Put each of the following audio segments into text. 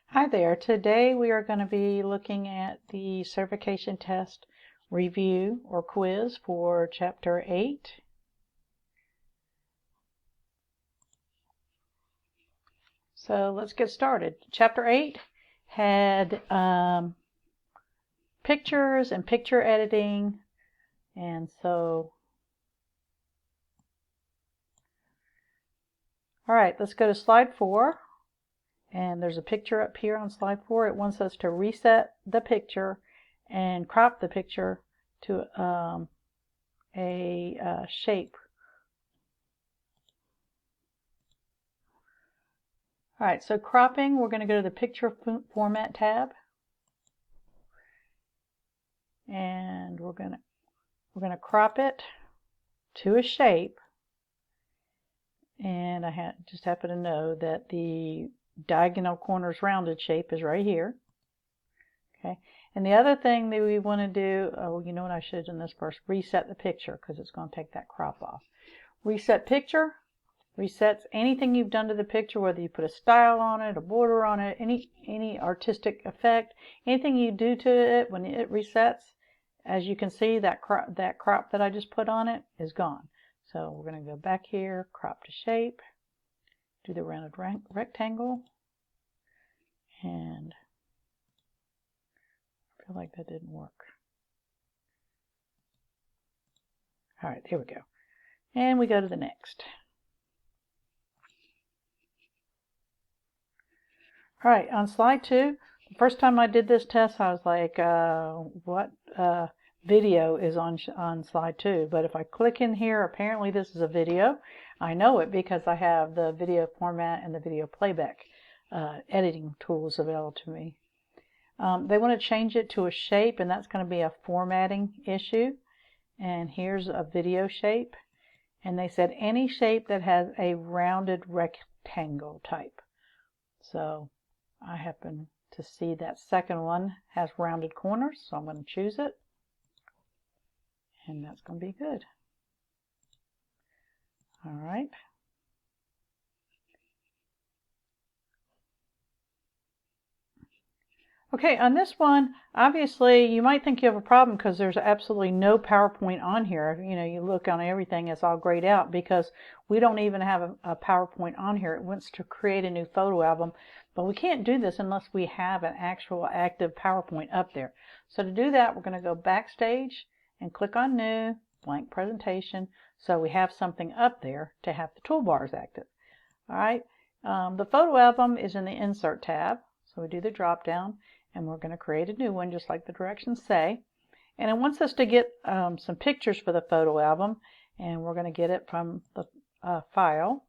Hi there. Today we are going to be looking at the certification test review or quiz for Chapter 8. So let's get started. Chapter 8 had pictures and picture editing, and so all right, let's go to slide 4. And there's a picture up here on slide 4. It wants us to reset the picture and crop the picture to a shape. All right, so cropping, we're going to go to the Picture Format tab. And we're going to crop it to a shape. And I just happen to know that the diagonal corners rounded shape is right here. Okay. And the other thing that we want to do, oh, you know what, I should have done this first. Reset the picture because it's going to take that crop off. Reset picture. Resets anything you've done to the picture, whether you put a style on it, a border on it, any artistic effect, anything you do to it when it resets. As you can see, that crop that I just put on it is gone. So we're going to go back here, crop to shape, do the rounded rectangle, and I feel like that didn't work. All right, there we go. And we go to the next. All right, on slide 2, the first time I did this test, I was like, what video is on slide 2? But if I click in here, apparently this is a video. I know it because I have the video format and the video playback editing tools available to me. They want to change it to a shape, and that's going to be a formatting issue. And here's a video shape. And they said any shape that has a rounded rectangle type. So I happen to see that second one has rounded corners, so I'm going to choose it. And that's going to be good. All right. Okay, on this one, obviously you might think you have a problem because there's absolutely no PowerPoint on here. You know, you look on everything, it's all grayed out because we don't even have a PowerPoint on here. It wants to create a new photo album, but we can't do this unless we have an actual active PowerPoint up there. So to do that, we're going to go backstage and click on New, Blank Presentation, so we have something up there to have the toolbars active. All right, the photo album is in the Insert tab, so we do the drop down. And we're going to create a new one just like the directions say. And it wants us to get some pictures for the photo album, and we're going to get it from the file.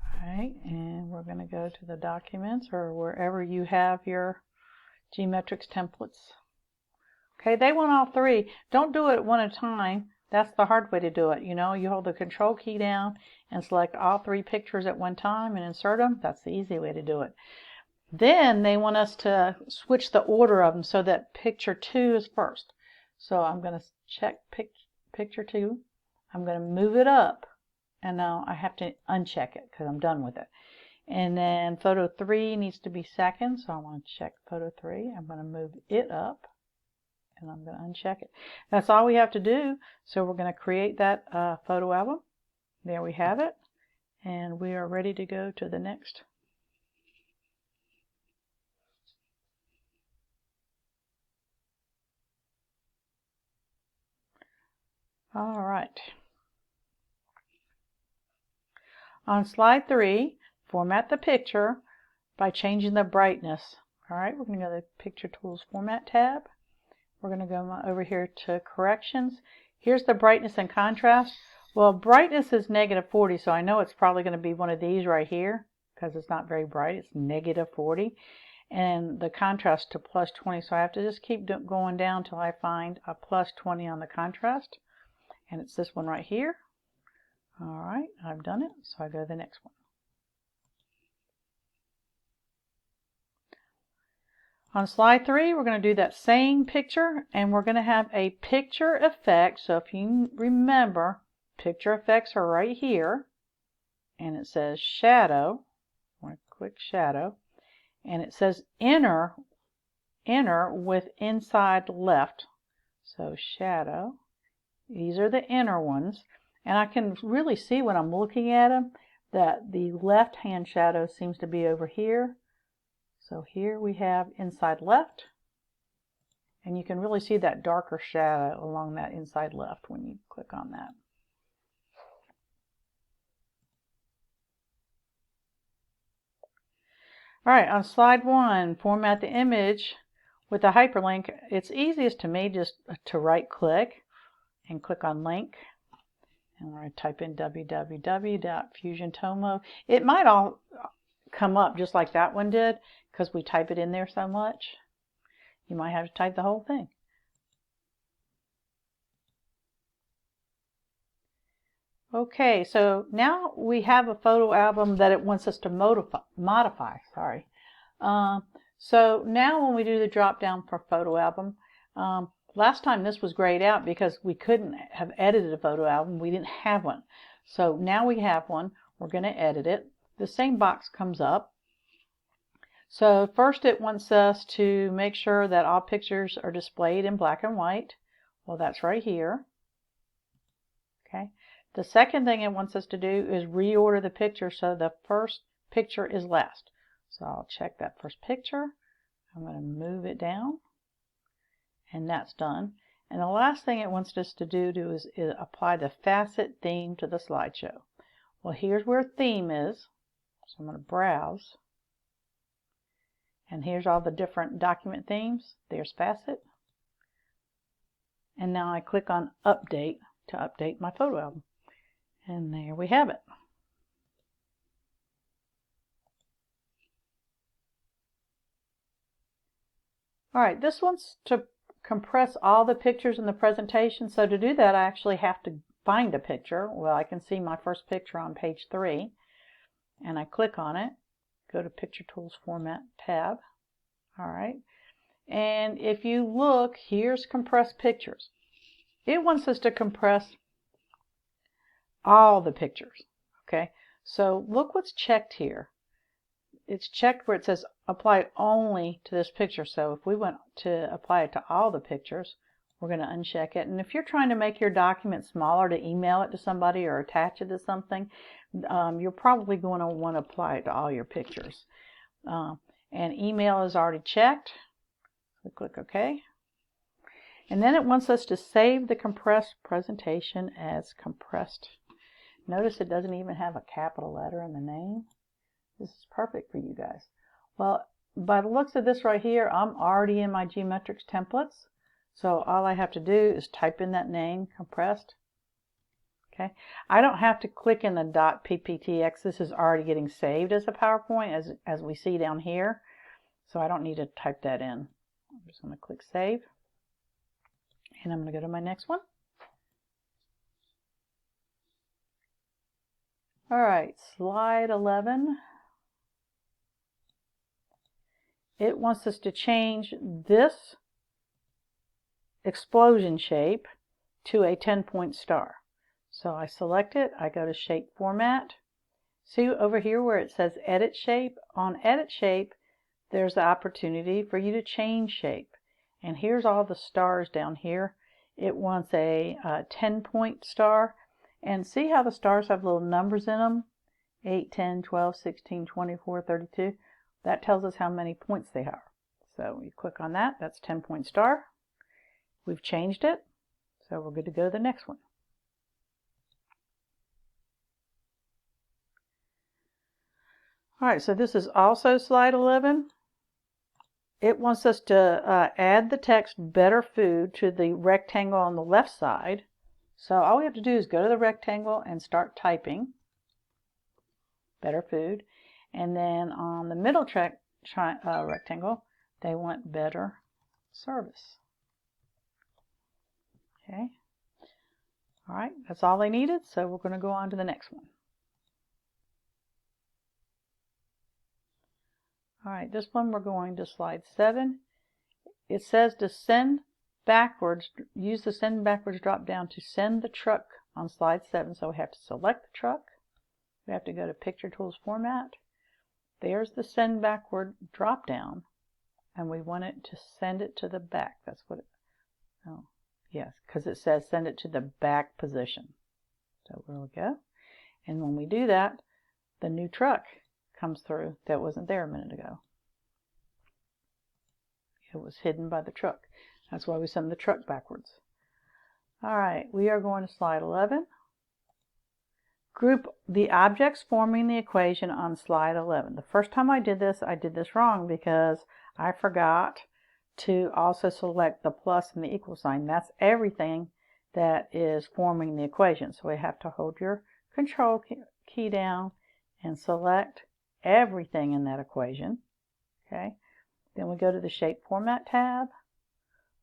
All right, and we're going to go to the documents or wherever you have your GMetrix templates. Okay, they want all 3. Don't do it one at a time. That's the hard way to do it. You know, you hold the control key down and select all 3 pictures at one time and insert them. That's the easy way to do it. Then they want us to switch the order of them so that picture 2 is first. So I'm going to check picture 2. I'm going to move it up. And now I have to uncheck it because I'm done with it. And then photo 3 needs to be second. So I want to check photo 3. I'm going to move it up. And I'm going to uncheck it. That's all we have to do. So we're going to create that photo album. There we have it. And we are ready to go to the next. All right. On slide 3, format the picture by changing the brightness. All right, we're going to go to the Picture Tools Format tab. We're going to go over here to Corrections. Here's the brightness and contrast. Well, brightness is -40, so I know it's probably going to be one of these right here because it's not very bright. It's -40. And the contrast to +20, so I have to just keep going down till I find a +20 on the contrast. And it's this one right here. All right, I've done it, so I go to the next one. On slide 3, we're going to do that same picture, and we're going to have a picture effect. So if you remember, picture effects are right here, and it says shadow. I'm going to click shadow, and it says inner with inside left. So shadow, these are the inner ones, and I can really see when I'm looking at them that the left hand shadow seems to be over here. So here we have inside left, and you can really see that darker shadow along that inside left when you click on that. All right, on slide 1, format the image with a hyperlink. It's easiest to me just to right click and click on link. And we're going to type in www.fusiontomo. It might all come up just like that one did because we type it in there so much. You might have to type the whole thing. Okay, so now we have a photo album that it wants us to modify. So now when we do the drop down for photo album, last time this was grayed out because we couldn't have edited a photo album. We didn't have one. So now we have one. We're going to edit it. The same box comes up. So first it wants us to make sure that all pictures are displayed in black and white. Well, that's right here. Okay. The second thing it wants us to do is reorder the picture so the first picture is last. So I'll check that first picture. I'm going to move it down, and that's done. And the last thing it wants us to do is apply the facet theme to the slideshow. Well, here's where theme is. So I'm going to browse. And here's all the different document themes. There's facet. And now I click on update to update my photo album. And there we have it. All right, this one's to compress all the pictures in the presentation. So to do that, I actually have to find a picture. Well, I can see my first picture on page 3, and I click on it, go to Picture Tools Format tab. All right, and if you look, here's compressed pictures. It wants us to compress all the pictures. Okay, so look what's checked here. It's checked where it says apply only to this picture. So if we want to apply it to all the pictures, we're going to uncheck it. And if you're trying to make your document smaller to email it to somebody or attach it to something, you're probably going to want to apply it to all your pictures. And email is already checked. So click OK. And then it wants us to save the compressed presentation as compressed. Notice it doesn't even have a capital letter in the name. This is perfect for you guys. Well, by the looks of this right here, I'm already in my GMetrix templates. So all I have to do is type in that name, compressed. Okay. I don't have to click in the .pptx. This is already getting saved as a PowerPoint as we see down here. So I don't need to type that in. I'm just going to click save. And I'm going to go to my next one. All right, slide 11. It wants us to change this explosion shape to a 10-point star. So I select it, I go to shape format. See over here where it says edit shape? On edit shape, there's the opportunity for you to change shape. And here's all the stars down here. It wants a 10-point star. And see how the stars have little numbers in them? 8, 10, 12, 16, 24, 32. That tells us how many points they are. So we click on that. That's 10-point star. We've changed it. So we're good to go to the next one. All right, so this is also slide 11. It wants us to add the text better food to the rectangle on the left side. So all we have to do is go to the rectangle and start typing better food. And then on the middle rectangle, they want better service. Okay. All right, that's all they needed. So we're going to go on to the next one. All right, this one we're going to slide 7. It says to send backwards, use the send backwards drop down to send the truck on slide 7. So we have to select the truck. We have to go to Picture Tools Format. there's the send backward drop down, and we want it to send it to the back. That's what it, oh, yes, because it says send it to the back position. So there we go. And when we do that, the new truck comes through that wasn't there a minute ago. It was hidden by the truck. That's why we send the truck backwards. All right, we are going to slide 11. Group the objects forming the equation on slide 11. The first time I did this wrong because I forgot to also select the plus and the equal sign. That's everything that is forming the equation. So we have to hold your control key down and select everything in that equation. Okay. Then we go to the Shape Format tab.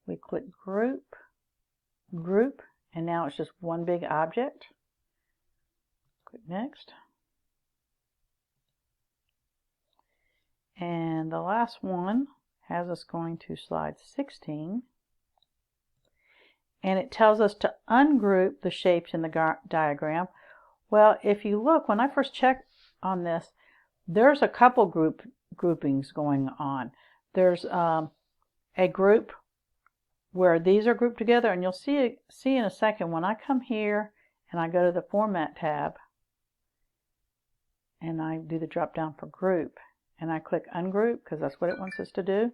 We click Group, and now it's just one big object. Click Next. And the last one has us going to slide 16. And it tells us to ungroup the shapes in the diagram. Well, if you look, when I first checked on this, there's a couple groupings going on. There's a group where these are grouped together, and you'll see in a second when I come here and I go to the Format tab and I do the drop down for Group and I click Ungroup because that's what it wants us to do.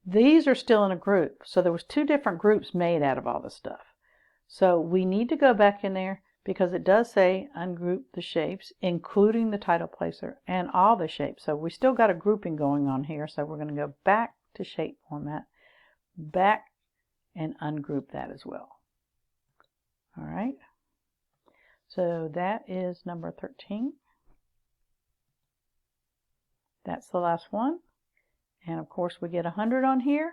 These are still in a group, so there was two different groups made out of all this stuff. So we need to go back in there because it does say ungroup the shapes, including the title placer and all the shapes. So we still got a grouping going on here, so we're going to go back to Shape Format, back, and ungroup that as well. All right, so that is number 13. That's the last one. And of course we get 100 on here.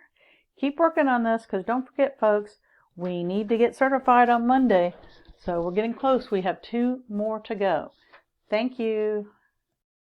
Keep working on this because don't forget, folks, we need to get certified on Monday. So we're getting close. We have 2 more to go. Thank you.